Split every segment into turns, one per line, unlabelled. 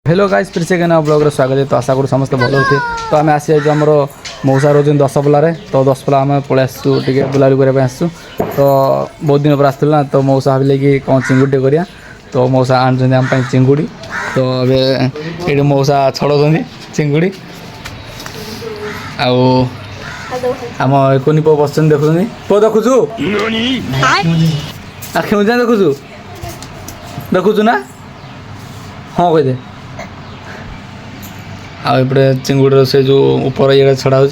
Hello guys फिर से blog रे स्वागत है। तो आशा करूँ समस्त भल होते। तो आम आसी जाइए आमर मौसा रोज दशपल्ला तो दशपल्ला आम पलि आसू टे बुलाबुली करने आसू। तो बहुत दिन पर आसलु ना तो मौसा भाविले कि कौन चिंगुड़ी टे करिया। तो मौसा आनी आम चिंगुड़ी। तो ये मौसा छड़ौं चिंगुड़ी आम कुनी पु बस देखुं पु देखुचु आखि मुझे देखुचु देखुचु ना हाँ कहीदे आउे चिंगुड़ी से जो ऊपर ये छड़ा हो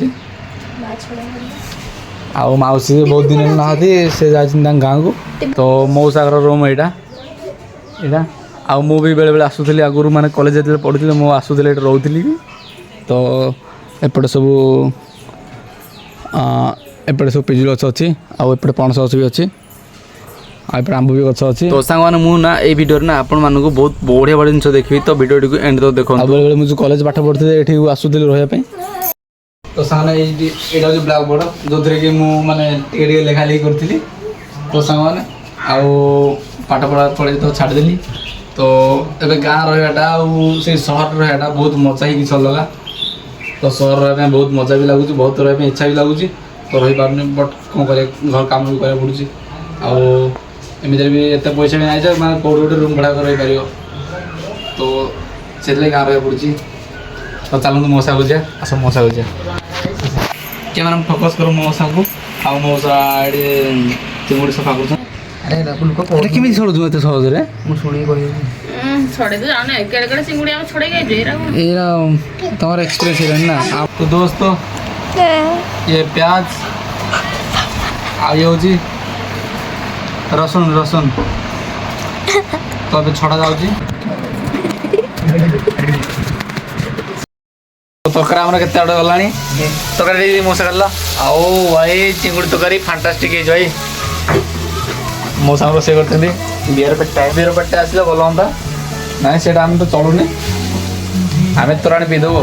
मौसी बहुत दिन ना से गाँव को। तो मौसा रूम यहाँ आउ मु भी बेले बेले आसूली आगुरी माने कॉलेज पढ़ुली मुझे आसूली रोली भी। तो एपटे सब एपटे सब पिजुली गछ अच्छी आउे पणस गछ भी अच्छी आउे आंब भी गछ अच्छी। तो सांग मैंने मुझे ना ये वीडियो ना आपण मानक बहुत बढ़िया बढ़िया जिन देखी। तो वीडियो को एंड तक देखो। बेले बेले मुझे कॉलेज पाठ पढ़ते ये आसूली रही। तो सांग यहाँ हूँ ब्लैक बोर्ड जो थी कि मुझे लेखा लेखी करी। तो सांग मैंने पाठ पढ़ा पढ़े तो छाड़देली। तो ए गाँव रहा से सहर रहा बहुत मजा ही किसी अलग। तो सहर रहा बहुत मजा भी लगुच बहुत रहा इच्छा भी लगुच। तो रही पारे बट कौन कर घर काम भी करा पड़ी आमती भी एत पैसा भी ना मैं कौट गोटे रूम भाड़ा कर रही। तो से गाँव रहा पड़ी। तो चलते मौसा को जा आस मौसा को जा क्या फोकस करो मौसा को आ मौसा ये चिंगुड़ी सफा कर केमी छड़ू एत सहजरे तुम्हारा एक्सपीरियंस है ना। तो दोस्तों ये प्याज ये हूँ रसुन रसुन तो अभी छड़ा जाऊँगी। तरकारी आम के गला तरकारी मौसा कर भाई चिंगुड़ी तरकारी फैंटास्टिक भाई मौसा रोसे कर बियर पेटे आसले भल हाँ ना से आम तो चलूनी आम तोराणी पीदेव।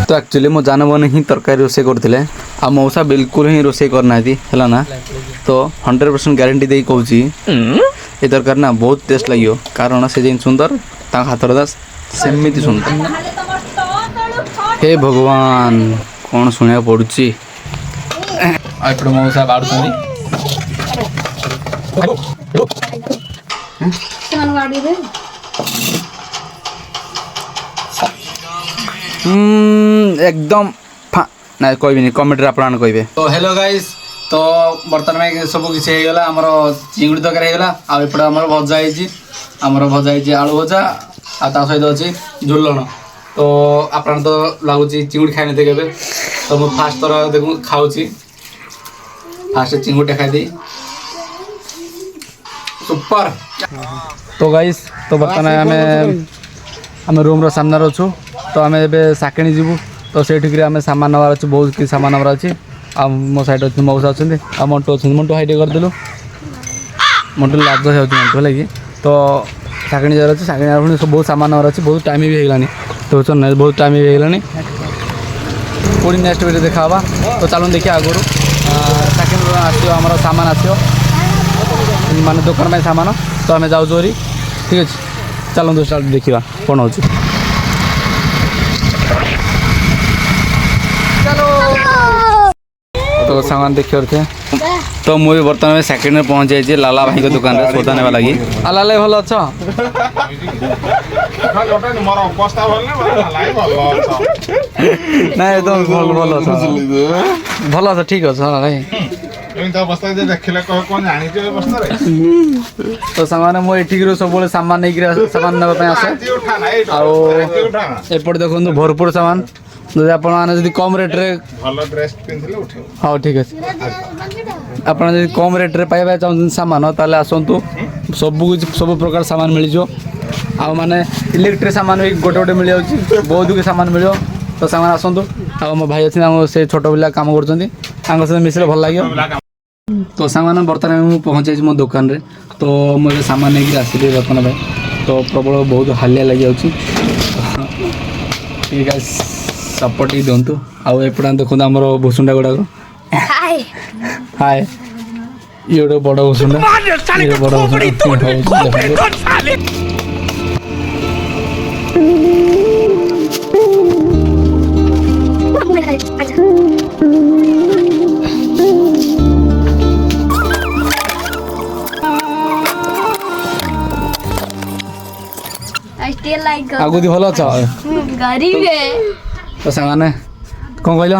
तो एक्चुअली मो जानवन ही तरकारी रोसे करते आ मौसा बिल्कुल ही रोसे करना है ना। तो 100% गारंटी दे कहूँ ये तरकारी ना बहुत टेस्ट लगे कारण से जिन सुंदर हाथ दास सेमती सुंदर। हे भगवान कौन शुणा पड़ुची एपटे मौसा बाढ़ एकदम ना कहबी कमेंट आप कहे। तो हेलो गाइस तो बर्तमान में सब किसी होगा आमर चिंगुड़ी तरकारी होगा आउे आम भजा होमर आलू भजा आ सहित अच्छी झोलन। तो आप तो लगुच चिंगुड़ी खाई नथे के। तो मुझे फास्ट थर देखो खाऊँ फास्ट चिंगुड़ी खाई सुपर। तो गाइस तो बर्तमान आम रूम रो सामने अच्छु। तो आम ए साकेणी जीवु तो से आम सामान नवार अच्छे बहुत किसी सामान नवार अच्छी आ मो साइड अच्छे मौसा अच्छा मंटू अच्छे मंटू हाइट करदेलु मंटू लाज हो मंटू है कि। तो साकेणी जार अच्छे साकेणी सब बहुत सामान नवार अच्छे बहुत टाइम भी होगा। तो बहुत टाइम भी होगा पुणी नेक्स्ट वीडियो देखा। तो चलो देखिए आगुरी साकेणी आसो आम सामान आसो माने दुकान में सामान। तो आम जाऊँ ठीक अच्छे चलते स्टार्ट देखा कौन हो। तो सामान देखिए थे। तो मुझे बर्तमान में सेकेंड में पहुँच जाइए लाला भाई को दुकान में सौदा नेवा लगी। लाला भल अच्छ ना एकदम भल ठीक अच्छे भाई। तो सामान मुझे सब सामान नहीं सामान नापे आसे एपटे देखो भरपूर सामान जब आप कम रेट्रे हाँ ठीक अच्छे आप कम रेट्रे पाइबा चाहते सामान ताले आसतु सब प्रकार सामान मिल जाओ माने इलेक्ट्रिक सामान भी गोटे गोटे मिल जाऊँगी बहुत गुड सामान मिल। तो सामान आसतु आ मो भाई अच्छे से छोट पिला काम कर मिसले भल लगे। तो सामान बर्तमान मुझे पहुँचे मो दुकान रे। तो मुझे सामान नहीं आसली बर्तमान भाई तो प्रबल बहुत हालिया लगी ठीक है सपोर्ट ही दिंतु। आउ एपटा देखो आम भुसुंडा गुड़ाक हाय ये ଗୋଟେ ବଡ଼ ଘୁଷୁଣ୍ଡା ଇଏ ବଡ଼ ଆଗୁଦି ଭଲ ଅଛ
गरीब है
ତ ସାଙ୍ଗମାନେ କ'ଣ କହିଲ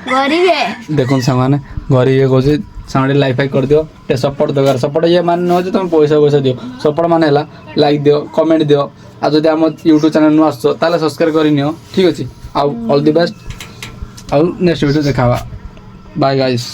गरीब है
ଦେଖନ୍ତୁ ସାଙ୍ଗମାନେ ଘରେ ଇଏ କହୁଛି ସାଙ୍ଗରେ ଲାଇକ୍ ଫାଇକ୍ କରିଦିଅ ଟିକେ ସପୋର୍ଟ ଦରକାର ସପୋର୍ଟ ଇଏ ମାନେ ନୁହଁ ଯେ ତୁମେ ପଇସା ଦିଅ ସପୋର୍ଟ ମାନେ ହେଲା ଲାଇକ୍ ଦିଅ କମେଣ୍ଟ ଦିଅ ଆଉ ଯଦି ଆମ ୟୁଟ୍ୟୁବ୍ ଚ୍ୟାନେଲ୍ ନୂଆ ଆସୁଛ ତାହେଲେ ସବସ୍କ୍ରାଇବ୍ କରିନିଅ ଠିକ୍ ଅଛି ଆଉ ଅଲ୍ ଦି ବେଷ୍ଟ ଆଉ ନେକ୍ସଟ ଭିଡ଼ିଓ ଦେଖାବା ବାଏ ଗାଇସ୍